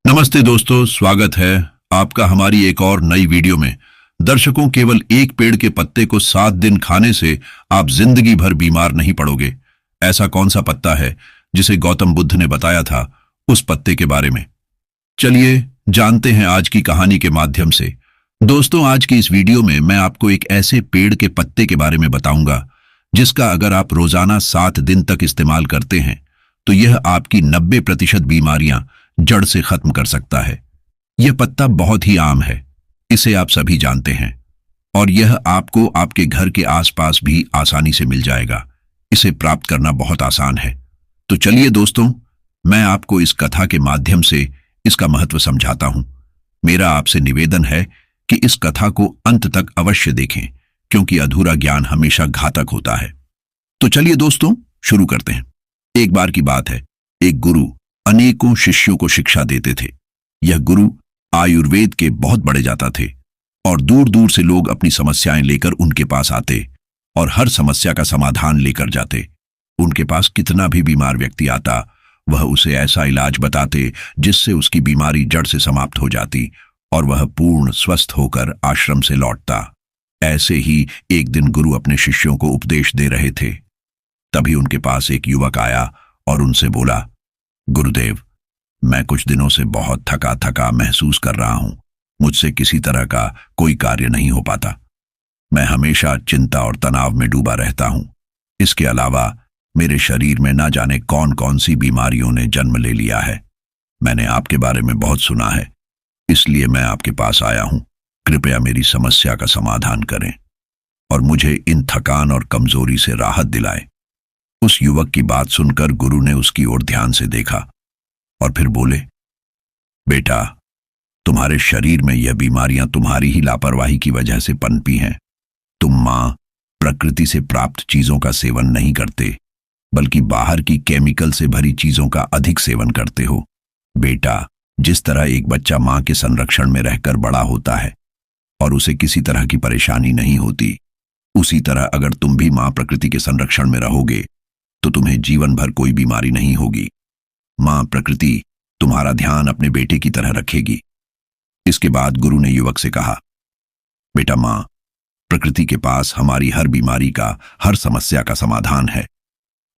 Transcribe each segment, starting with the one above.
नमस्ते दोस्तों, स्वागत है आपका हमारी एक और नई वीडियो में। दर्शकों, केवल एक पेड़ के पत्ते को 7 दिन खाने से आप जिंदगी भर बीमार नहीं पड़ोगे। ऐसा कौन सा पत्ता है जिसे गौतम बुद्ध ने बताया था, उस पत्ते के बारे में चलिए जानते हैं आज की कहानी के माध्यम से। दोस्तों, आज की इस वीडियो में मैं आपको एक ऐसे पेड़ के पत्ते के बारे में बताऊंगा जिसका अगर आप रोजाना 7 दिन तक इस्तेमाल करते हैं तो यह आपकी 90% बीमारियां जड़ से खत्म कर सकता है। यह पत्ता बहुत ही आम है, इसे आप सभी जानते हैं और यह आपको आपके घर के आसपास भी आसानी से मिल जाएगा। इसे प्राप्त करना बहुत आसान है। तो चलिए दोस्तों, मैं आपको इस कथा के माध्यम से इसका महत्व समझाता हूं। मेरा आपसे निवेदन है कि इस कथा को अंत तक अवश्य देखें, क्योंकि अधूरा ज्ञान हमेशा घातक होता है। तो चलिए दोस्तों, शुरू करते हैं। एक बार की बात है, एक गुरु अनेकों शिष्यों को शिक्षा देते थे। यह गुरु आयुर्वेद के बहुत बड़े जाता थे और दूर दूर से लोग अपनी समस्याएं लेकर उनके पास आते और हर समस्या का समाधान लेकर जाते। उनके पास कितना भी बीमार व्यक्ति आता, वह उसे ऐसा इलाज बताते जिससे उसकी बीमारी जड़ से समाप्त हो जाती और वह पूर्ण स्वस्थ होकर आश्रम से लौटता। ऐसे ही एक दिन गुरु अपने शिष्यों को उपदेश दे रहे थे। तभी उनके पास एक युवक आया और उनसे बोला, गुरुदेव, मैं कुछ दिनों से बहुत थका थका महसूस कर रहा हूं। मुझसे किसी तरह का कोई कार्य नहीं हो पाता। मैं हमेशा चिंता और तनाव में डूबा रहता हूं। इसके अलावा मेरे शरीर में ना जाने कौन कौन सी बीमारियों ने जन्म ले लिया है। मैंने आपके बारे में बहुत सुना है, इसलिए मैं आपके पास आया हूं। कृपया मेरी समस्या का समाधान करें और मुझे इन थकान और कमजोरी से राहत दिलाएं। उस युवक की बात सुनकर गुरु ने उसकी ओर ध्यान से देखा और फिर बोले, बेटा, तुम्हारे शरीर में यह बीमारियां तुम्हारी ही लापरवाही की वजह से पनपी हैं। तुम मां प्रकृति से प्राप्त चीजों का सेवन नहीं करते, बल्कि बाहर की केमिकल से भरी चीजों का अधिक सेवन करते हो। बेटा, जिस तरह एक बच्चा मां के संरक्षण में रहकर बड़ा होता है और उसे किसी तरह की परेशानी नहीं होती, उसी तरह अगर तुम भी मां प्रकृति के संरक्षण में रहोगे तो तुम्हें जीवन भर कोई बीमारी नहीं होगी। मां प्रकृति तुम्हारा ध्यान अपने बेटे की तरह रखेगी। इसके बाद गुरु ने युवक से कहा, बेटा, मां प्रकृति के पास हमारी हर बीमारी का, हर समस्या का समाधान है।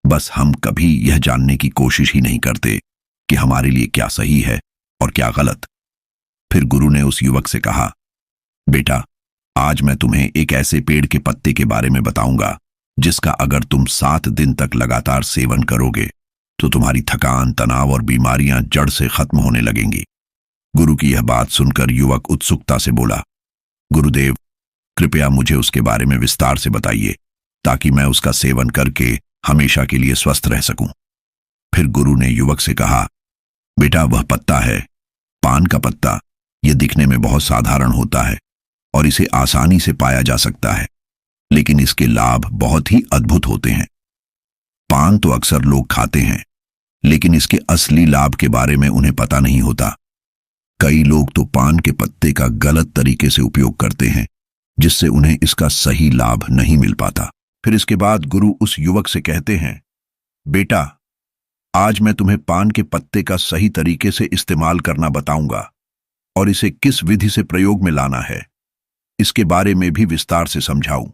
बस हम कभी यह जानने की कोशिश ही नहीं करते कि हमारे लिए क्या सही है और क्या गलत। फिर गुरु ने उस युवक से कहा, बेटा, आज मैं तुम्हें एक ऐसे पेड़ के पत्ते के बारे में बताऊंगा जिसका अगर तुम 7 दिन तक लगातार सेवन करोगे तो तुम्हारी थकान, तनाव और बीमारियां जड़ से खत्म होने लगेंगी। गुरु की यह बात सुनकर युवक उत्सुकता से बोला, गुरुदेव, कृपया मुझे उसके बारे में विस्तार से बताइए ताकि मैं उसका सेवन करके हमेशा के लिए स्वस्थ रह सकूं। फिर गुरु ने युवक से कहा, बेटा, वह पत्ता है पान का पत्ता। यह दिखने में बहुत साधारण होता है और इसे आसानी से पाया जा सकता है, लेकिन इसके लाभ बहुत ही अद्भुत होते हैं। पान तो अक्सर लोग खाते हैं, लेकिन इसके असली लाभ के बारे में उन्हें पता नहीं होता। कई लोग तो पान के पत्ते का गलत तरीके से उपयोग करते हैं, जिससे उन्हें इसका सही लाभ नहीं मिल पाता। फिर इसके बाद गुरु उस युवक से कहते हैं, बेटा, आज मैं तुम्हें पान के पत्ते का सही तरीके से इस्तेमाल करना बताऊंगा और इसे किस विधि से प्रयोग में लाना है, इसके बारे में भी विस्तार से समझाऊं।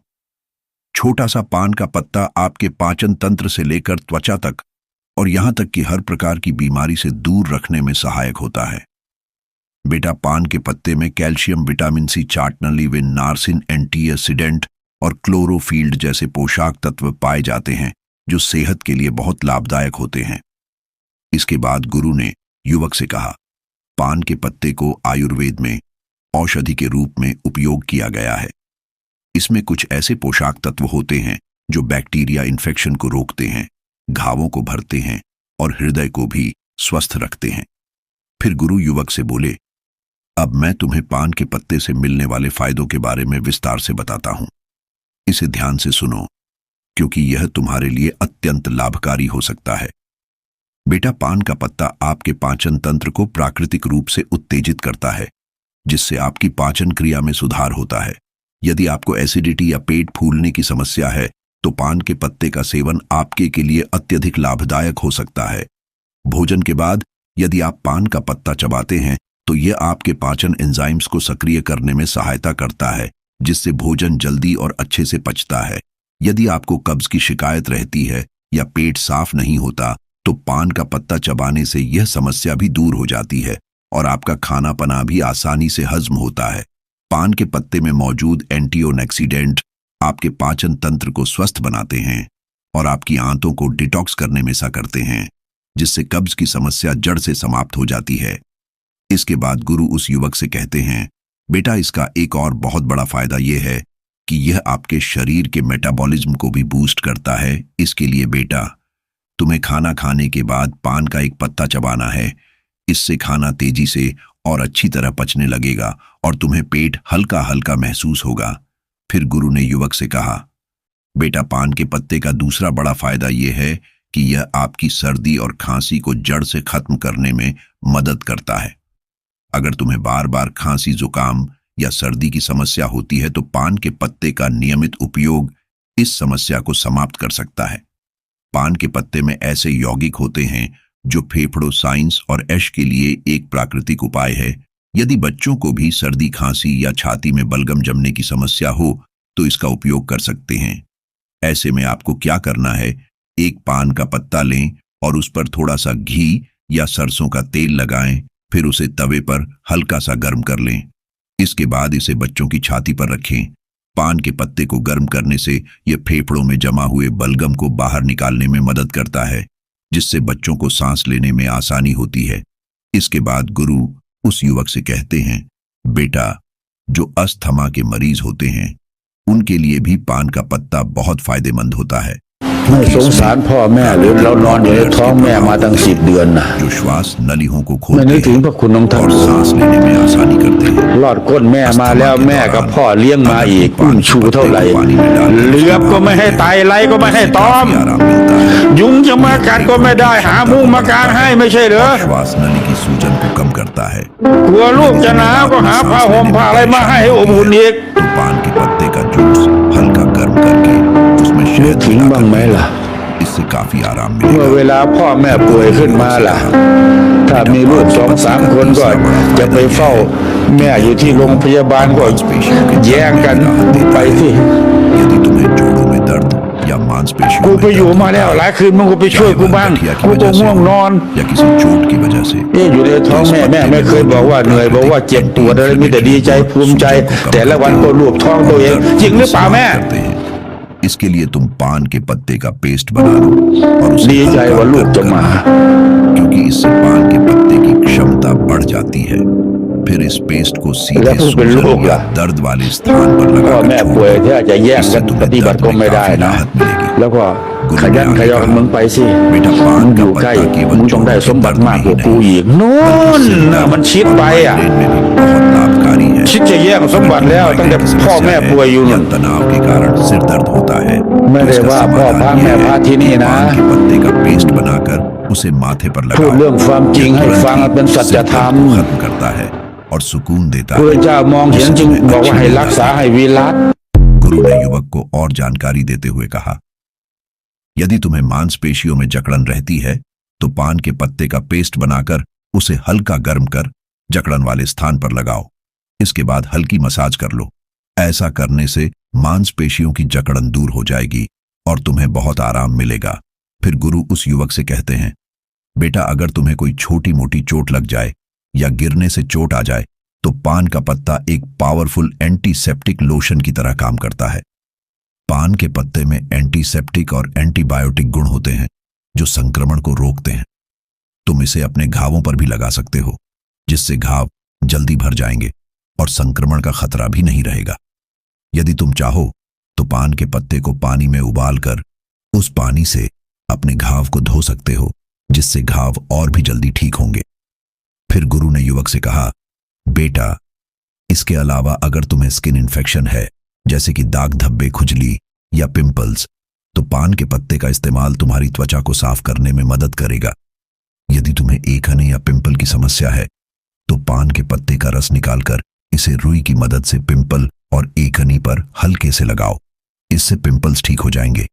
छोटा सा पान का पत्ता आपके पाचन तंत्र से लेकर त्वचा तक और यहां तक कि हर प्रकार की बीमारी से दूर रखने में सहायक होता है। बेटा, पान के पत्ते में कैल्शियम, विटामिन सी, चार्टनलिविन, नार्सिन, एंटीऑक्सीडेंट और क्लोरोफिल्ड जैसे पोषक तत्व पाए जाते हैं जो सेहत के लिए बहुत लाभदायक होते हैं। इसके बाद गुरु ने युवक से कहा, पान के पत्ते को आयुर्वेद में औषधि के रूप में उपयोग किया गया है। इसमें कुछ ऐसे पोषक तत्व होते हैं जो बैक्टीरिया इन्फेक्शन को रोकते हैं, घावों को भरते हैं और हृदय को भी स्वस्थ रखते हैं। फिर गुरु युवक से बोले, अब मैं तुम्हें पान के पत्ते से मिलने वाले फायदों के बारे में विस्तार से बताता हूं। इसे ध्यान से सुनो, क्योंकि यह तुम्हारे लिए अत्यंत लाभकारी हो सकता है। बेटा, पान का पत्ता आपके पाचन तंत्र को प्राकृतिक रूप से उत्तेजित करता है, जिससे आपकी पाचन क्रिया में सुधार होता है। यदि आपको एसिडिटी या पेट फूलने की समस्या है तो पान के पत्ते का सेवन आपके के लिए अत्यधिक लाभदायक हो सकता है। भोजन के बाद यदि आप पान का पत्ता चबाते हैं तो यह आपके पाचन एंजाइम्स को सक्रिय करने में सहायता करता है, जिससे भोजन जल्दी और अच्छे से पचता है। यदि आपको कब्ज की शिकायत रहती है या पेट साफ नहीं होता, तो पान का पत्ता चबाने से यह समस्या भी दूर हो जाती है और आपका खाना पना भी आसानी से हजम होता है। पान के पत्ते में मौजूद एंटीऑक्सीडेंट आपके पाचन तंत्र को स्वस्थ बनाते हैं और आपकी आंतों को डिटॉक्स करने में सहायता करते हैं, जिससे कब्ज की समस्या जड़ से समाप्त हो जाती है। इसके बाद गुरु उस युवक से कहते हैं, बेटा, इसका एक और बहुत बड़ा फायदा यह है कि यह आपके शरीर के मेटाबॉलिज्म को भी बूस्ट करता है। इसके लिए बेटा, तुम्हें खाना खाने के बाद पान का एक पत्ता चबाना है। इससे खाना तेजी से और अच्छी तरह पचने लगेगा और तुम्हें पेट हल्का हल्का महसूस होगा। फिर गुरु ने युवक से कहा, बेटा, पान के पत्ते का दूसरा बड़ा फायदा यह है कि यह आपकी सर्दी और खांसी को जड़ से खत्म करने में मदद करता है। अगर तुम्हें बार बार खांसी, जुकाम या सर्दी की समस्या होती है तो पान के पत्ते का नियमित उपयोग इस समस्या को समाप्त कर सकता है। पान के पत्ते में ऐसे यौगिक होते हैं जो फेफड़ों, साइंस और ऐश के लिए एक प्राकृतिक उपाय है। यदि बच्चों को भी सर्दी, खांसी या छाती में बलगम जमने की समस्या हो तो इसका उपयोग कर सकते हैं। ऐसे में आपको क्या करना है, एक पान का पत्ता लें और उस पर थोड़ा सा घी या सरसों का तेल लगाएं, फिर उसे तवे पर हल्का सा गर्म कर लें। इसके बाद इसे बच्चों की छाती पर रखें। पान के पत्ते को गर्म करने से यह फेफड़ों में जमा हुए बलगम को बाहर निकालने में मदद करता है, जिससे बच्चों को सांस लेने में आसानी होती है। इसके बाद गुरु उस युवक से कहते हैं, बेटा, जो अस्थमा के मरीज होते हैं उनके लिए भी पान का पत्ता बहुत फायदेमंद होता है। ไม่สงสารพ่อแม่หรือเรานอนอยู่ในท้องแม่มาตั้ง10 เดือนนะ जो श्वास नलियों को ไม่ खोलते นึกถึง हैं พระคุณของท่าน और सांस लेने में आसानी करते हैं। รอดก้นแม่มาแล้วแม่กับพ่อเลี้ยงมาอีกอุ้มชูเท่าไหร่เหลือบก็ไม่ให้ไตไรก็ไม่ให้ตอม काफी आराम मिलता है। ยุงจะมากัดก็ไม่ได้หามุ้งมากางให้ไม่ใช่เหรอ श्वास नली की सूजन को कम करता है। กลัวลูกจะหนาวก็หาผ้าห่มผ้าอะไรมาให้อบอุ่นอีก तो पान के पत्ते का जूस हल्का गर्म करके उसमें นึก शहद ถึงบ้าง मिलाकर ไหมล่ะ इससे काफी आराम เมื่อ मिलेगा। เวลาพ่อแม่ป่วยขึ้นมาล่ะ ถ้ามีลูก2-3 คนก็จะไปเฝ้าแม่อยู่ที่โรงพยาบาลก็แย่งกันไปสิ यदि तुम्हें जोड़ों में दर्द या मांसपेशियों กู में ไปอยู่ दर्द มาแล้ว होता ห है, ลายคืนมึงก็ไปช่วย चाहे กู वह บ้าง गठिया की กูก็ वजह से ง่วงนอน या किसी चोट की वजह से, อยู่ในท้องแม่ไม่เคยบอกว่าเหนื่อยบอกว่าเจ็บปวดอะไรมีแต่ดีใจภูมิใจ แต่ละวันก็ลูบท้องตัวเองจริงหรือเปล่าแม่ करते हैं। इसके लिए तुम पान के पत्ते का पेस्ट बना लो और उसे ดีใจ हल्का ว่าลูก गर्म จะมา करना, क्योंकि इससे पान के पत्ते की क्षमता बढ़ जाती है। फिर इस पेस्ट को सीधे अगर तुम सूजन लोग या दर्द वाले स्थान पर พ่อ लगाकर แม่ छोड़ ป่วย दो। ที่อาจจะแย่งกันปฏิบัติก็ไม่ได้นะ แล้วก็ขยันขยอมึงไปสิมึงอยู่ใกล้มึงต้องได้สมบัติมากกว่ากูอีกนู่นน่ะมันชิดไปอ่ะ में भी बहुत लाभकारी है। ชิดจะแย่งสมบัติแล้วตั้งแต่พ่อแม่ป่วยอยู่ या นู่น तनाव के कारण सिर दर्द होता है, ไม่ तो ได้ इसका ว่าพ่อ समाधान พา ये แม่ है พาที่นี่ कि นะ पान के पत्ते का पेस्ट बनाकर उसे माथे पर พูด लगाओ। เรื่องความจริงให้ฟังเป็นสัจธรรม खत्म करता है और सुकून देता พระ है। เจ้ามองเห็นจึงบอกว่าให้รักษาให้วิรัต गुरु ने युवक को और जानकारी देते हुए कहा, यदि तुम्हें मांसपेशियों में जकड़न रहती है तो पान के पत्ते का पेस्ट बनाकर उसे हल्का गर्म कर जकड़न वाले स्थान पर लगाओ। इसके बाद हल्की मसाज कर लो। ऐसा करने से मांसपेशियों की जकड़न दूर हो जाएगी और तुम्हें बहुत आराम मिलेगा। फिर गुरु उस युवक से कहते हैं, बेटा, अगर तुम्हें कोई छोटी मोटी चोट लग जाए या गिरने से चोट आ जाए तो पान का पत्ता एक पावरफुल एंटीसेप्टिक लोशन की तरह काम करता है। पान के पत्ते में एंटीसेप्टिक और एंटीबायोटिक गुण होते हैं जो संक्रमण को रोकते हैं। तुम इसे अपने घावों पर भी लगा सकते हो, जिससे घाव जल्दी भर जाएंगे और संक्रमण का खतरा भी नहीं रहेगा। यदि तुम चाहो तो पान के पत्ते को पानी में उबालकर उस पानी से अपने घाव को धो सकते हो, जिससे घाव और भी जल्दी ठीक होंगे। फिर गुरु ने युवक से कहा, बेटा, इसके अलावा अगर तुम्हें स्किन इन्फेक्शन है, जैसे कि दाग धब्बे, खुजली या पिंपल्स, तो पान के पत्ते का इस्तेमाल तुम्हारी त्वचा को साफ करने में मदद करेगा। यदि तुम्हें एकने या पिंपल की समस्या है तो पान के पत्ते का रस निकालकर इसे रुई की मदद से पिंपल और एकनी पर हल्के से लगाओ। इससे पिंपल्स ठीक हो जाएंगे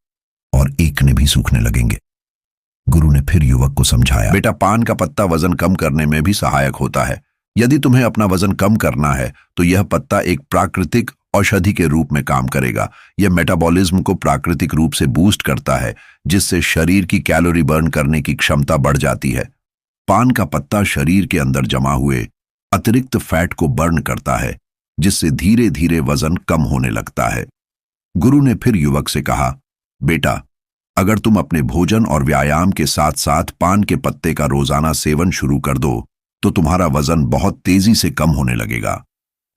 और एकने भी सूखने लगेंगे। गुरु ने फिर युवक को समझाया, बेटा पान का पत्ता वजन कम करने में भी सहायक होता है। यदि तुम्हें अपना वजन कम करना है तो यह पत्ता एक प्राकृतिक औषधि के रूप में काम करेगा। यह मेटाबॉलिज्म को प्राकृतिक रूप से बूस्ट करता है, जिससे शरीर की कैलोरी बर्न करने की क्षमता बढ़ जाती है। पान का पत्ता शरीर के अंदर जमा हुए अतिरिक्त फैट को बर्न करता है, जिससे धीरे धीरे वजन कम होने लगता है। गुरु ने फिर युवक से कहा, बेटा अगर तुम अपने भोजन और व्यायाम के साथ साथ पान के पत्ते का रोजाना सेवन शुरू कर दो तो तुम्हारा वजन बहुत तेजी से कम होने लगेगा।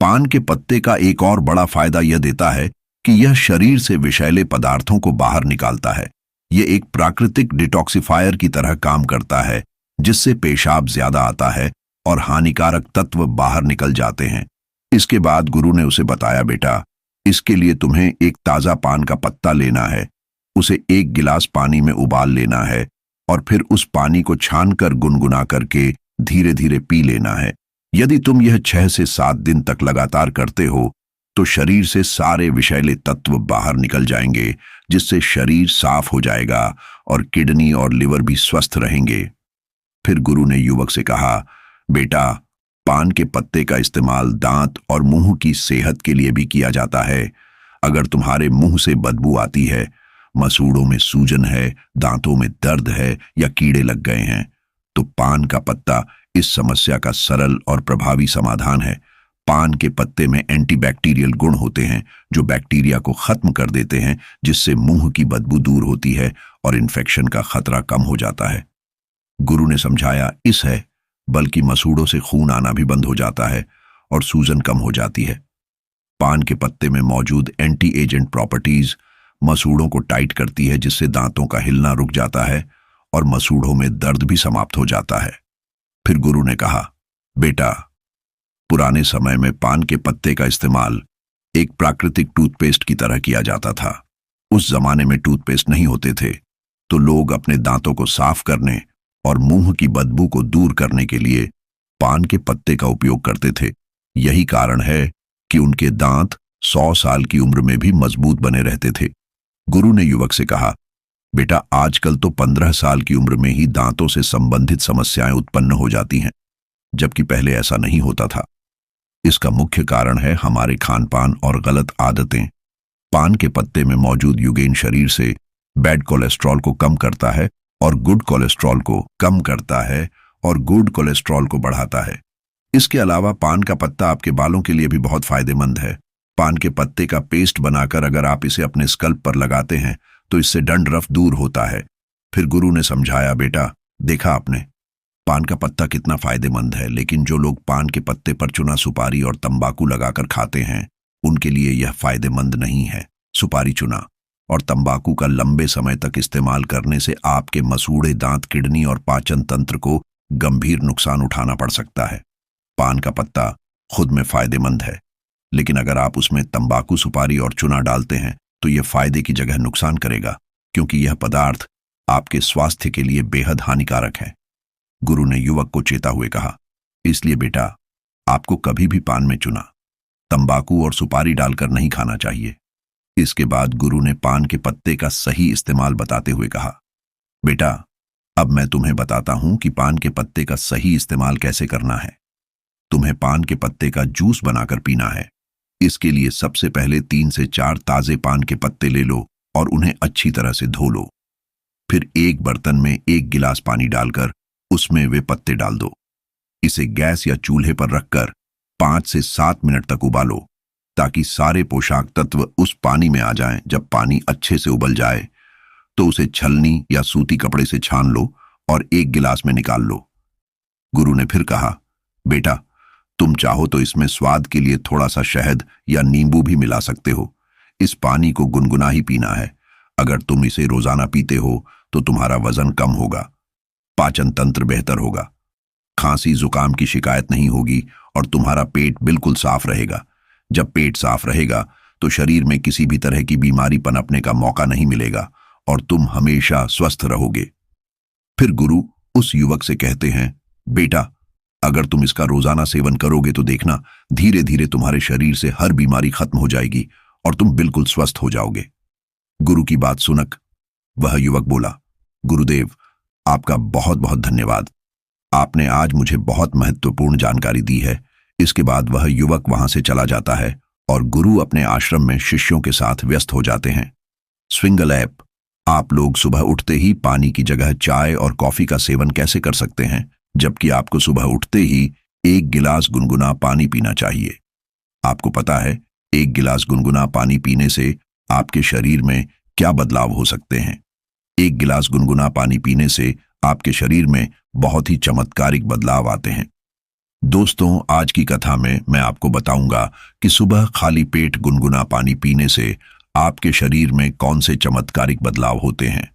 पान के पत्ते का एक और बड़ा फायदा यह देता है कि यह शरीर से विषैले पदार्थों को बाहर निकालता है। यह एक प्राकृतिक डिटॉक्सिफायर की तरह काम करता है, जिससे पेशाब ज्यादा आता है और हानिकारक तत्व बाहर निकल जाते हैं। इसके बाद गुरु ने उसे बताया, बेटा इसके लिए तुम्हें एक ताजा पान का पत्ता लेना है, उसे 1 गिलास पानी में उबाल लेना है और फिर उस पानी को छानकर गुनगुना करके धीरे धीरे पी लेना है। यदि तुम यह 6 से 7 दिन तक लगातार करते हो तो शरीर से सारे विषैले तत्व बाहर निकल जाएंगे, जिससे शरीर साफ हो जाएगा और किडनी और लिवर भी स्वस्थ रहेंगे। फिर गुरु ने युवक से कहा, बेटा पान के पत्ते का इस्तेमाल दांत और मुंह की सेहत के लिए भी किया जाता है। अगर तुम्हारे मुंह से बदबू आती है, मसूड़ों में सूजन है, दांतों में दर्द है या कीड़े लग गए हैं, तो पान का पत्ता इस समस्या का सरल और प्रभावी समाधान है। पान के पत्ते में एंटीबैक्टीरियल गुण होते हैं जो बैक्टीरिया को खत्म कर देते हैं, जिससे मुंह की बदबू दूर होती है और इन्फेक्शन का खतरा कम हो जाता है। गुरु ने समझाया, इस है बल्कि मसूड़ों से खून आना भी बंद हो जाता है और सूजन कम हो जाती है। पान के पत्ते में मौजूद एंटी एजेंट प्रॉपर्टीज मसूड़ों को टाइट करती है, जिससे दांतों का हिलना रुक जाता है और मसूड़ों में दर्द भी समाप्त हो जाता है। फिर गुरु ने कहा, बेटा पुराने समय में पान के पत्ते का इस्तेमाल एक प्राकृतिक टूथपेस्ट की तरह किया जाता था। उस जमाने में टूथपेस्ट नहीं होते थे, तो लोग अपने दांतों को साफ करने और मुंह की बदबू को दूर करने के लिए पान के पत्ते का उपयोग करते थे। यही कारण है कि उनके दांत 100 साल की उम्र में भी मजबूत बने रहते थे। गुरु ने युवक से कहा, बेटा आजकल तो 15 साल की उम्र में ही दांतों से संबंधित समस्याएं उत्पन्न हो जाती हैं, जबकि पहले ऐसा नहीं होता था। इसका मुख्य कारण है हमारे खानपान और गलत आदतें। पान के पत्ते में मौजूद युगेन शरीर से बैड कोलेस्ट्रॉल को कम करता है और गुड कोलेस्ट्रॉल को कम करता है और गुड कोलेस्ट्रॉल को बढ़ाता है। इसके अलावा पान का पत्ता आपके बालों के लिए भी बहुत फायदेमंद है। पान के पत्ते का पेस्ट बनाकर अगर आप इसे अपने स्कल्प पर लगाते हैं तो इससे डंडरफ दूर होता है। फिर गुरु ने समझाया, बेटा देखा आपने पान का पत्ता कितना फायदेमंद है, लेकिन जो लोग पान के पत्ते पर चुना सुपारी और तंबाकू लगाकर खाते हैं उनके लिए यह फायदेमंद नहीं है। सुपारी चुना और तंबाकू का लंबे समय तक इस्तेमाल करने से आपके मसूड़े दांत, किडनी और पाचन तंत्र को गंभीर नुकसान उठाना पड़ सकता है। पान का पत्ता खुद में फायदेमंद है, लेकिन अगर आप उसमें तंबाकू, सुपारी और चूना डालते हैं तो यह फायदे की जगह नुकसान करेगा, क्योंकि यह पदार्थ आपके स्वास्थ्य के लिए बेहद हानिकारक है। गुरु ने युवक को चेता हुए कहा, इसलिए बेटा आपको कभी भी पान में चूना, तंबाकू और सुपारी डालकर नहीं खाना चाहिए। इसके बाद गुरु ने पान के पत्ते का सही इस्तेमाल बताते हुए कहा, बेटा अब मैं तुम्हें बताता हूं कि पान के पत्ते का सही इस्तेमाल कैसे करना है। तुम्हें पान के पत्ते का जूस बनाकर पीना है। इसके लिए सबसे पहले 3 से 4 ताजे पान के पत्ते ले लो और उन्हें अच्छी तरह से धो लो। फिर एक बर्तन में 1 गिलास पानी डालकर उसमें वे पत्ते डाल दो। इसे गैस या चूल्हे पर रखकर 5 से 7 मिनट तक उबालो, ताकि सारे पोषक तत्व उस पानी में आ जाएं। जब पानी अच्छे से उबल जाए तो उसे छलनी या सूती कपड़े से छान लो और 1 गिलास में निकाल लो। गुरु ने फिर कहा, बेटा तुम चाहो तो इसमें स्वाद के लिए थोड़ा सा शहद या नींबू भी मिला सकते हो। इस पानी को गुनगुना ही पीना है। अगर तुम इसे रोजाना पीते हो तो तुम्हारा वजन कम होगा, पाचन तंत्र बेहतर होगा, खांसी जुकाम की शिकायत नहीं होगी और तुम्हारा पेट बिल्कुल साफ रहेगा। जब पेट साफ रहेगा तो शरीर में किसी भी तरह की बीमारी पनपने का मौका नहीं मिलेगा और तुम हमेशा स्वस्थ रहोगे। फिर गुरु उस युवक से कहते हैं, बेटा अगर तुम इसका रोजाना सेवन करोगे तो देखना धीरे धीरे तुम्हारे शरीर से हर बीमारी खत्म हो जाएगी और तुम बिल्कुल स्वस्थ हो जाओगे। गुरु की बात सुनक वह युवक बोला, गुरुदेव आपका बहुत बहुत धन्यवाद। आपने आज मुझे बहुत महत्वपूर्ण जानकारी दी है। इसके बाद वह युवक वहां से चला जाता है और गुरु अपने आश्रम में शिष्यों के साथ व्यस्त हो जाते हैं। स्विंगल ऐप, आप लोग सुबह उठते ही पानी की जगह चाय और कॉफी का सेवन कैसे कर सकते हैं, जबकि आपको सुबह उठते ही 1 गिलास गुनगुना पानी पीना चाहिए। आपको पता है 1 गिलास गुनगुना पानी पीने से आपके शरीर में क्या बदलाव हो सकते हैं। 1 गिलास गुनगुना पानी पीने से आपके शरीर में बहुत ही चमत्कारिक बदलाव आते हैं। दोस्तों, आज की कथा में मैं आपको बताऊंगा कि सुबह खाली पेट गुनगुना पानी पीने से आपके शरीर में कौन से चमत्कारिक बदलाव होते हैं।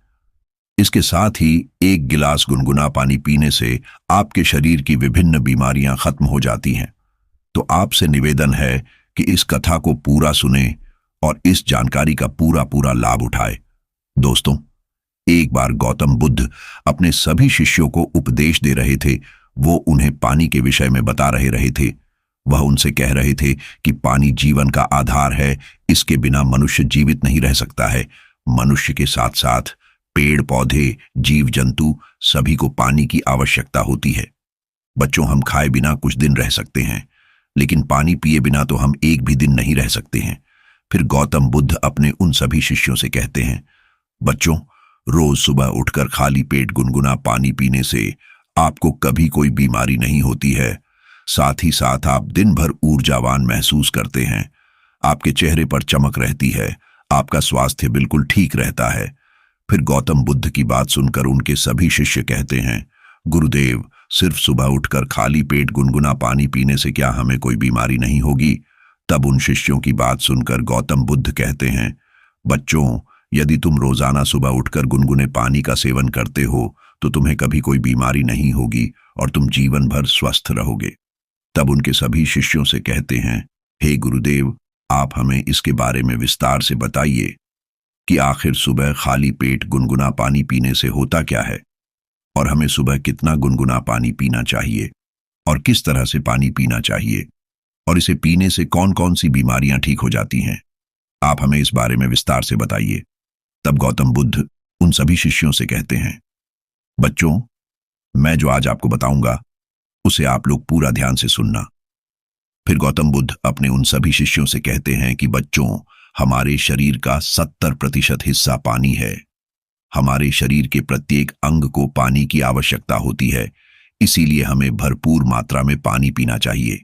इसके साथ ही 1 गिलास गुनगुना पानी पीने से आपके शरीर की विभिन्न बीमारियां खत्म हो जाती हैं। तो आपसे निवेदन है कि इस कथा को पूरा सुने और इस जानकारी का पूरा पूरा लाभ उठाए। दोस्तों, एक बार गौतम बुद्ध अपने सभी शिष्यों को उपदेश दे रहे थे। वो उन्हें पानी के विषय में बता रहे थे। वह उनसे कह रहे थे कि पानी जीवन का आधार है, इसके बिना मनुष्य जीवित नहीं रह सकता है। मनुष्य के साथ साथ पेड़ पौधे, जीव जंतु सभी को पानी की आवश्यकता होती है। बच्चों, हम खाए बिना कुछ दिन रह सकते हैं, लेकिन पानी पिए बिना तो हम एक भी दिन नहीं रह सकते हैं। फिर गौतम बुद्ध अपने उन सभी शिष्यों से कहते हैं, बच्चों, रोज सुबह उठकर खाली पेट गुनगुना पानी पीने से आपको कभी कोई बीमारी नहीं होती है। साथ ही साथ आप दिन भर ऊर्जावान महसूस करते हैं। आपके चेहरे पर चमक रहती है। आपका स्वास्थ्य बिल्कुल ठीक रहता है। फिर गौतम बुद्ध की बात सुनकर उनके सभी शिष्य कहते हैं, गुरुदेव, सिर्फ सुबह उठकर खाली पेट गुनगुना पानी पीने से क्या हमें कोई बीमारी नहीं होगी? तब उन शिष्यों की बात सुनकर गौतम बुद्ध कहते हैं, बच्चों, यदि तुम रोजाना सुबह उठकर गुनगुने पानी का सेवन करते हो तो तुम्हें कभी कोई बीमारी नहीं होगी और तुम जीवन भर स्वस्थ रहोगे। तब उनके सभी शिष्यों से कहते हैं, हे गुरुदेव, आप हमें इसके बारे में विस्तार से बताइए कि आखिर सुबह खाली पेट गुनगुना पानी पीने से होता क्या है और हमें सुबह कितना गुनगुना पानी पीना चाहिए और किस तरह से पानी पीना चाहिए और इसे पीने से कौन कौन सी बीमारियां ठीक हो जाती हैं। आप हमें इस बारे में विस्तार से बताइए। तब गौतम बुद्ध उन सभी शिष्यों से कहते हैं, बच्चों, मैं जो आज आपको बताऊंगा उसे आप लोग पूरा ध्यान से सुनना। फिर गौतम बुद्ध अपने उन सभी शिष्यों से कहते हैं कि बच्चों, हमारे शरीर का 70% हिस्सा पानी है। हमारे शरीर के प्रत्येक अंग को पानी की आवश्यकता होती है, इसीलिए हमें भरपूर मात्रा में पानी पीना चाहिए।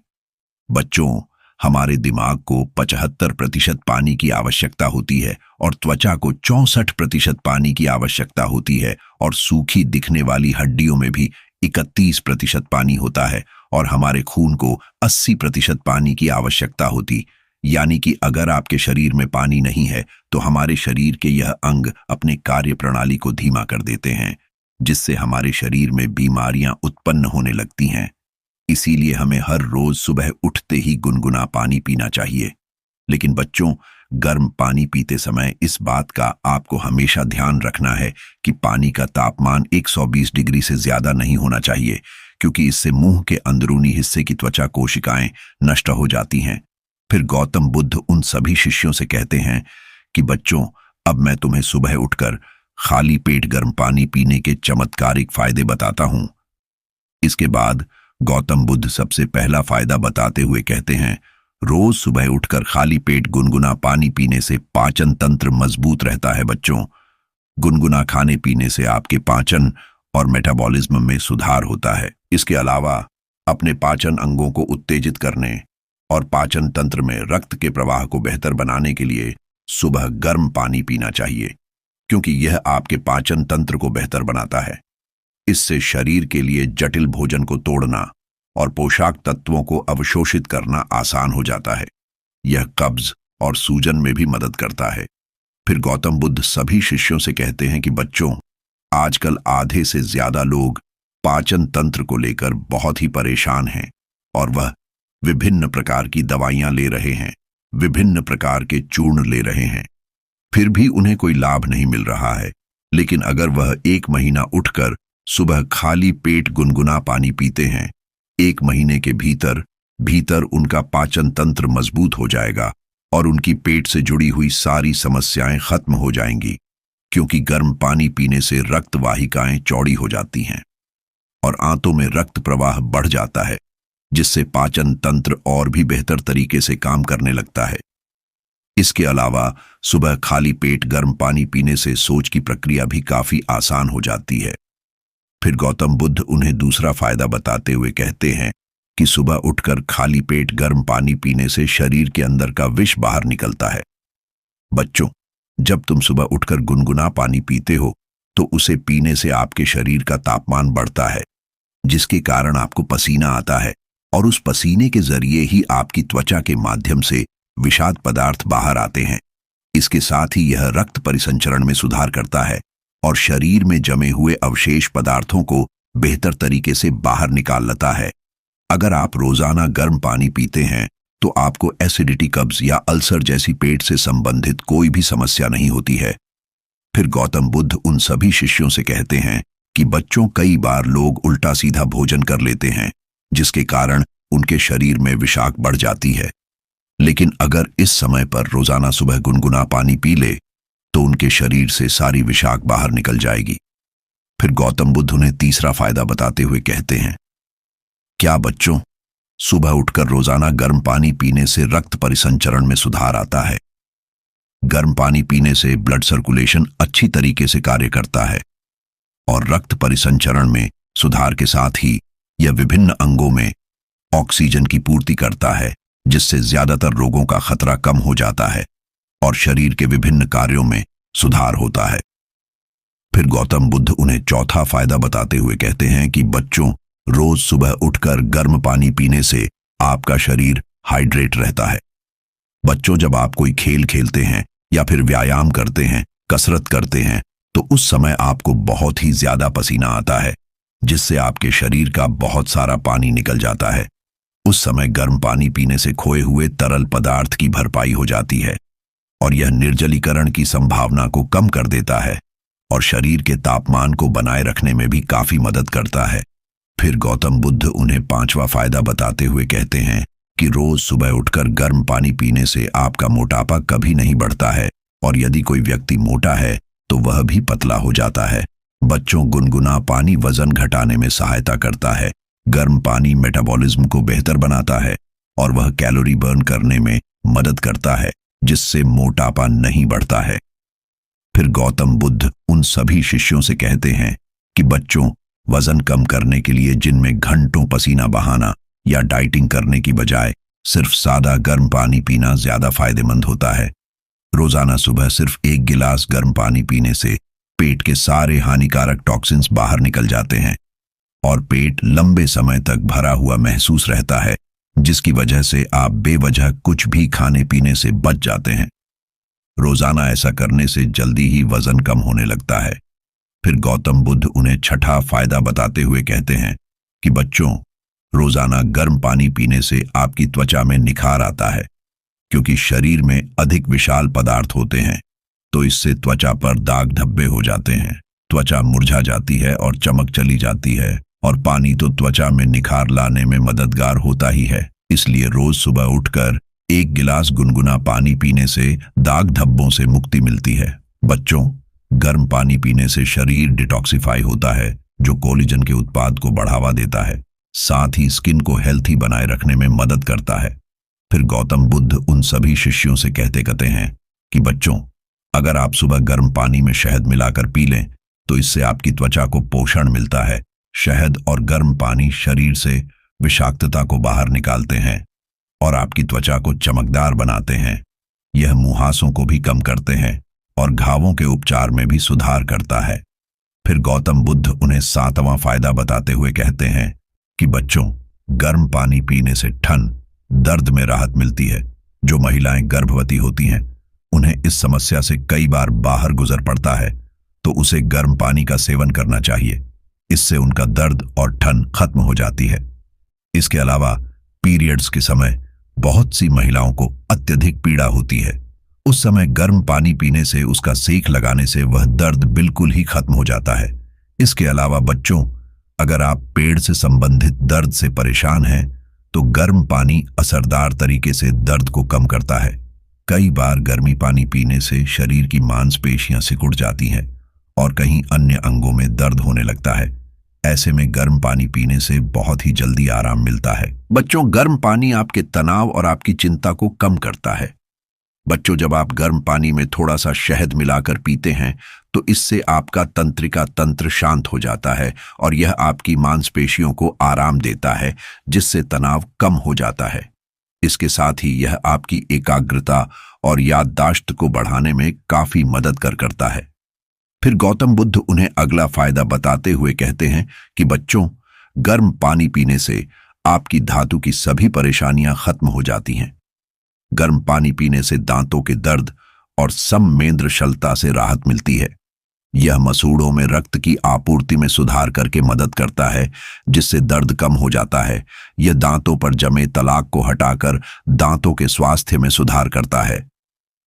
बच्चों, हमारे दिमाग को 75% पानी की आवश्यकता होती है और त्वचा को 64% पानी की आवश्यकता होती है और सूखी दिखने वाली हड्डियों में भी 31% पानी होता है और हमारे खून को 80% पानी की आवश्यकता होती। यानी कि अगर आपके शरीर में पानी नहीं है तो हमारे शरीर के यह अंग अपने कार्य प्रणाली को धीमा कर देते हैं, जिससे हमारे शरीर में बीमारियां उत्पन्न होने लगती हैं। इसीलिए हमें हर रोज सुबह उठते ही गुनगुना पानी पीना चाहिए। लेकिन बच्चों, गर्म पानी पीते समय इस बात का आपको हमेशा ध्यान रखना है कि पानी का तापमान 120 डिग्री से ज्यादा नहीं होना चाहिए, क्योंकि इससे मुंह के अंदरूनी हिस्से की त्वचा कोशिकाएं नष्ट हो जाती हैं। फिर गौतम बुद्ध उन सभी शिष्यों से कहते हैं कि बच्चों, अब मैं तुम्हें सुबह उठकर खाली पेट गर्म पानी पीने के चमत्कारिक फायदे बताता हूं। इसके बाद गौतम बुद्ध सबसे पहला फायदा बताते हुए कहते हैं, रोज सुबह उठकर खाली पेट गुनगुना पानी पीने से पाचन तंत्र मजबूत रहता है। बच्चों, गुनगुना खाने पीने से आपके पाचन और मेटाबॉलिज्म में सुधार होता है। इसके अलावा अपने पाचन अंगों को उत्तेजित करने और पाचन तंत्र में रक्त के प्रवाह को बेहतर बनाने के लिए सुबह गर्म पानी पीना चाहिए, क्योंकि यह आपके पाचन तंत्र को बेहतर बनाता है। इससे शरीर के लिए जटिल भोजन को तोड़ना और पोषक तत्वों को अवशोषित करना आसान हो जाता है। यह कब्ज और सूजन में भी मदद करता है। फिर गौतम बुद्ध सभी शिष्यों से कहते हैं कि बच्चों, आजकल आधे से ज्यादा लोग पाचन तंत्र को लेकर बहुत ही परेशान हैं और वह विभिन्न प्रकार की दवाइयां ले रहे हैं, विभिन्न प्रकार के चूर्ण ले रहे हैं, फिर भी उन्हें कोई लाभ नहीं मिल रहा है। लेकिन अगर वह 1 महीना उठकर सुबह खाली पेट गुनगुना पानी पीते हैं, 1 महीने के भीतर भीतर उनका पाचन तंत्र मजबूत हो जाएगा और उनकी पेट से जुड़ी हुई सारी समस्याएं खत्म हो जाएंगी। क्योंकि गर्म पानी पीने से रक्त वाहिकाएं चौड़ी हो जाती हैं और आंतों में रक्त प्रवाह बढ़ जाता है, जिससे पाचन तंत्र और भी बेहतर तरीके से काम करने लगता है। इसके अलावा सुबह खाली पेट गर्म पानी पीने से सोच की प्रक्रिया भी काफी आसान हो जाती है। फिर गौतम बुद्ध उन्हें दूसरा फायदा बताते हुए कहते हैं कि सुबह उठकर खाली पेट गर्म पानी पीने से शरीर के अंदर का विष बाहर निकलता है। बच्चों, जब तुम सुबह उठकर गुनगुना पानी पीते हो तो उसे पीने से आपके शरीर का तापमान बढ़ता है, जिसके कारण आपको पसीना आता है और उस पसीने के जरिए ही आपकी त्वचा के माध्यम से विषाक्त पदार्थ बाहर आते हैं। इसके साथ ही यह रक्त परिसंचरण में सुधार करता है और शरीर में जमे हुए अवशेष पदार्थों को बेहतर तरीके से बाहर निकाल लेता है। अगर आप रोजाना गर्म पानी पीते हैं तो आपको एसिडिटी, कब्ज या अल्सर जैसी पेट से संबंधित कोई भी समस्या नहीं होती है। फिर गौतम बुद्ध उन सभी शिष्यों से कहते हैं कि बच्चों, कई बार लोग उल्टा सीधा भोजन कर लेते हैं, जिसके कारण उनके शरीर में विषाक्त बढ़ जाती है। लेकिन अगर इस समय पर रोजाना सुबह गुनगुना पानी पी ले तो उनके शरीर से सारी विषाक्त बाहर निकल जाएगी। फिर गौतम बुद्ध उन्हें तीसरा फायदा बताते हुए कहते हैं, क्या बच्चों, सुबह उठकर रोजाना गर्म पानी पीने से रक्त परिसंचरण में सुधार आता है। गर्म पानी पीने से ब्लड सर्कुलेशन अच्छी तरीके से कार्य करता है और रक्त परिसंचरण में सुधार के साथ ही यह विभिन्न अंगों में ऑक्सीजन की पूर्ति करता है, जिससे ज्यादातर रोगों का खतरा कम हो जाता है और शरीर के विभिन्न कार्यों में सुधार होता है। फिर गौतम बुद्ध उन्हें चौथा फायदा बताते हुए कहते हैं कि बच्चों, रोज सुबह उठकर गर्म पानी पीने से आपका शरीर हाइड्रेट रहता है। बच्चों, जब आप कोई खेल खेलते हैं या फिर व्यायाम करते हैं, कसरत करते हैं, तो उस समय आपको बहुत ही ज्यादा पसीना आता है, जिससे आपके शरीर का बहुत सारा पानी निकल जाता है। उस समय गर्म पानी पीने से खोए हुए तरल पदार्थ की भरपाई हो जाती है और यह निर्जलीकरण की संभावना को कम कर देता है और शरीर के तापमान को बनाए रखने में भी काफी मदद करता है। फिर गौतम बुद्ध उन्हें पांचवा फायदा बताते हुए कहते हैं कि रोज सुबह उठकर गर्म पानी पीने से आपका मोटापा कभी नहीं बढ़ता है और यदि कोई व्यक्ति मोटा है तो वह भी पतला हो जाता है। बच्चों, गुनगुना पानी वजन घटाने में सहायता करता है। गर्म पानी मेटाबॉलिज्म को बेहतर बनाता है और वह कैलोरी बर्न करने में मदद करता है, जिससे मोटापा नहीं बढ़ता है। फिर गौतम बुद्ध उन सभी शिष्यों से कहते हैं कि बच्चों, वजन कम करने के लिए जिनमें घंटों पसीना बहाना या डाइटिंग करने की बजाय सिर्फ सादा गर्म पानी पीना ज्यादा फायदेमंद होता है। रोजाना सुबह सिर्फ 1 गिलास गर्म पानी पीने से पेट के सारे हानिकारक टॉक्सिन्स बाहर निकल जाते हैं और पेट लंबे समय तक भरा हुआ महसूस रहता है, जिसकी वजह से आप बेवजह कुछ भी खाने पीने से बच जाते हैं। रोजाना ऐसा करने से जल्दी ही वजन कम होने लगता है। फिर गौतम बुद्ध उन्हें छठा फायदा बताते हुए कहते हैं कि बच्चों, रोजाना गर्म पानी पीने से आपकी त्वचा में निखार आता है, क्योंकि शरीर में अधिक विशाल पदार्थ होते हैं, तो इससे त्वचा पर दाग धब्बे हो जाते हैं, त्वचा मुरझा जाती है और चमक चली जाती है, और पानी तो त्वचा में निखार लाने में मददगार होता ही है। इसलिए रोज सुबह उठकर 1 गिलास गुनगुना पानी पीने से दाग धब्बों से मुक्ति मिलती है। बच्चों, गर्म पानी पीने से शरीर डिटॉक्सिफाई होता है, जो कोलेजन के उत्पाद को बढ़ावा देता है, साथ ही स्किन को हेल्थी बनाए रखने में मदद करता है। फिर गौतम बुद्ध उन सभी शिष्यों से कहते हैं कि बच्चों, अगर आप सुबह गर्म पानी में शहद मिलाकर पी लें तो इससे आपकी त्वचा को पोषण मिलता है। शहद और गर्म पानी शरीर से विषाक्तता को बाहर निकालते हैं और आपकी त्वचा को चमकदार बनाते हैं। यह मुहासों को भी कम करते हैं और घावों के उपचार में भी सुधार करता है। फिर गौतम बुद्ध उन्हें 7वां फायदा बताते हुए कहते हैं कि बच्चों, गर्म पानी पीने से ठंड, दर्द में राहत मिलती है। जो महिलाएं गर्भवती होती हैं, उन्हें इस समस्या से कई बार बाहर गुजर पड़ता है, तो उसे गर्म पानी का सेवन करना चाहिए। इससे उनका दर्द और ठंड खत्म हो जाती है। इसके अलावा पीरियड्स के समय बहुत सी महिलाओं को अत्यधिक पीड़ा होती है। उस समय गर्म पानी पीने से, उसका सेक लगाने से वह दर्द बिल्कुल ही खत्म हो जाता है। इसके अलावा बच्चों, अगर आप पेट से संबंधित दर्द से परेशान हैं तो गर्म पानी असरदार तरीके से दर्द को कम करता है। कई बार गर्मी पानी पीने से शरीर की मांसपेशियां सिकुड़ जाती हैं और कहीं अन्य अंगों में दर्द होने लगता है। ऐसे में गर्म पानी पीने से बहुत ही जल्दी आराम मिलता है। बच्चों, गर्म पानी आपके तनाव और आपकी चिंता को कम करता है। बच्चों, जब आप गर्म पानी में थोड़ा सा शहद मिलाकर पीते हैं तो इससे आपका तंत्रिका तंत्र शांत हो जाता है और यह आपकी मांसपेशियों को आराम देता है, जिससे तनाव कम हो जाता है। इसके साथ ही यह आपकी एकाग्रता और याददाश्त को बढ़ाने में काफी मदद करता है। फिर गौतम बुद्ध उन्हें अगला फायदा बताते हुए कहते हैं कि बच्चों, गर्म पानी पीने से आपकी धातु की सभी परेशानियां खत्म हो जाती हैं। गर्म पानी पीने से दांतों के दर्द और संवेदनशीलता से राहत मिलती है। यह मसूड़ों में रक्त की आपूर्ति में सुधार करके मदद करता है, जिससे दर्द कम हो जाता है। यह दांतों पर जमे तलाक को हटाकर दांतों के स्वास्थ्य में सुधार करता है।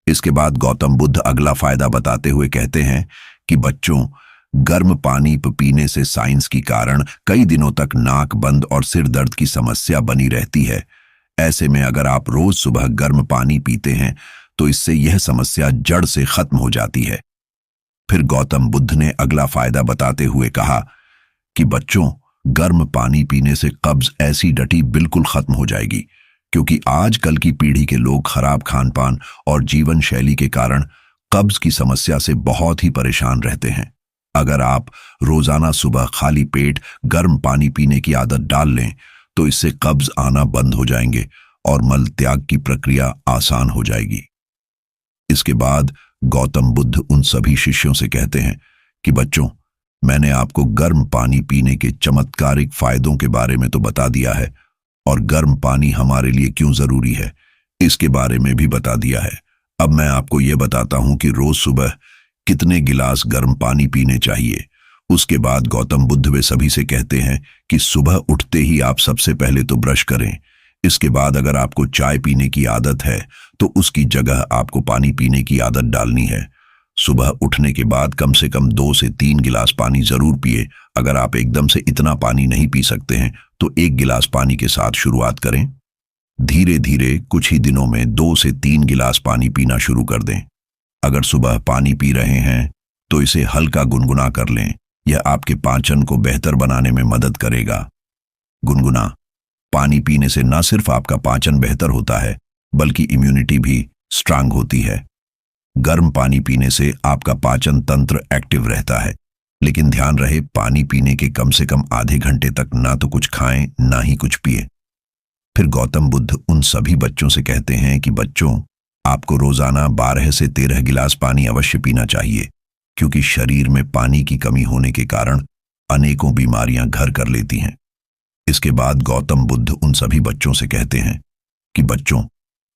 इसके बाद गौतम बुद्ध अगला फायदा बताते हुए कहते हैं कि बच्चों, गर्म पानी पीने से साइंस के कारण कई दिनों तक नाक बंद और सिर दर्द की समस्या बनी रहती है। ऐसे में अगर आप रोज सुबह गर्म पानी पीते हैं तो इससे यह समस्या जड़ से खत्म हो जाती है। फिर गौतम बुद्ध ने अगला फायदा बताते हुए कहा कि बच्चों, गर्म पानी पीने से कब्ज ऐसी डटी बिल्कुल खत्म हो जाएगी, क्योंकि आजकल की पीढ़ी के लोग खराब खानपान और जीवन शैली के कारण कब्ज की समस्या से बहुत ही परेशान रहते हैं। अगर आप रोजाना सुबह खाली पेट गर्म पानी पीने की आदत डाल लें तो इससे कब्ज आना बंद हो जाएंगे और मल त्याग की प्रक्रिया आसान हो जाएगी। इसके बाद गौतम बुद्ध उन सभी शिष्यों से कहते हैं कि बच्चों, मैंने आपको गर्म पानी पीने के चमत्कारिक फायदों के बारे में तो बता दिया है और गर्म पानी हमारे लिए क्यों जरूरी है इसके बारे में भी बता दिया है। अब मैं आपको यह बताता हूं कि रोज सुबह कितने गिलास गर्म पानी पीने चाहिए। उसके बाद गौतम बुद्ध वे सभी से कहते हैं कि सुबह उठते ही आप सबसे पहले तो ब्रश करें। इसके बाद अगर आपको चाय पीने की आदत है तो उसकी जगह आपको पानी पीने की आदत डालनी है। सुबह उठने के बाद कम से कम 2 से 3 गिलास पानी जरूर पिए। अगर आप एकदम से इतना पानी नहीं पी सकते हैं तो 1 गिलास पानी के साथ शुरुआत करें। धीरे धीरे कुछ ही दिनों में 2 से 3 गिलास पानी पीना शुरू कर दें। अगर सुबह पानी पी रहे हैं तो इसे हल्का गुनगुना कर लें। यह आपके पाचन को बेहतर बनाने में मदद करेगा। गुनगुना पानी पीने से न सिर्फ आपका पाचन बेहतर होता है बल्कि इम्यूनिटी भी स्ट्रांग होती है। गर्म पानी पीने से आपका पाचन तंत्र एक्टिव रहता है, लेकिन ध्यान रहे पानी पीने के कम से कम आधे घंटे तक ना तो कुछ खाएं ना ही कुछ पिए। फिर गौतम बुद्ध उन सभी बच्चों से कहते हैं कि बच्चों, आपको रोजाना 12 से 13 गिलास पानी अवश्य पीना चाहिए, क्योंकि शरीर में पानी की कमी होने के कारण अनेकों बीमारियां घर कर लेती हैं। इसके बाद गौतम बुद्ध उन सभी बच्चों से कहते हैं कि बच्चों,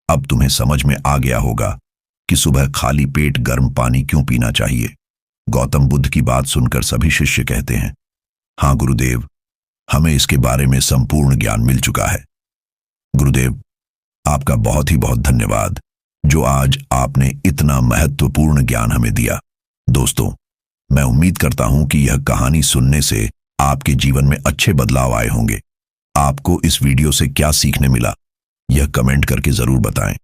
अब तुम्हें समझ में आ गया होगा कि सुबह खाली पेट गर्म पानी क्यों पीना चाहिए। गौतम बुद्ध की बात सुनकर सभी शिष्य कहते हैं, हाँ गुरुदेव, हमें इसके बारे में संपूर्ण ज्ञान मिल चुका है। गुरुदेव, आपका बहुत ही बहुत धन्यवाद जो आज आपने इतना महत्वपूर्ण ज्ञान हमें दिया। दोस्तों, मैं उम्मीद करता हूं कि यह कहानी सुनने से आपके जीवन में अच्छे बदलाव आए होंगे। आपको इस वीडियो से क्या सीखने मिला, यह कमेंट करके जरूर बताएं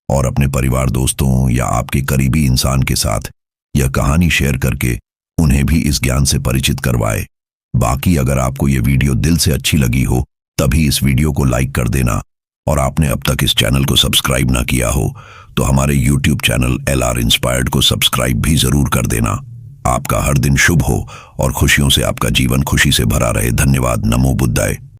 और अपने परिवार, दोस्तों या आपके करीबी इंसान के साथ यह कहानी शेयर करके उन्हें भी इस ज्ञान से परिचित करवाएं। बाकी अगर आपको यह वीडियो दिल से अच्छी लगी हो तभी इस वीडियो को लाइक कर देना और आपने अब तक इस चैनल को सब्सक्राइब ना किया हो तो हमारे YouTube चैनल LR इंस्पायर्ड को सब्सक्राइब भी जरूर कर देना। आपका हर दिन शुभ हो और खुशियों से आपका जीवन खुशी से भरा रहे। धन्यवाद। नमो बुद्धाय।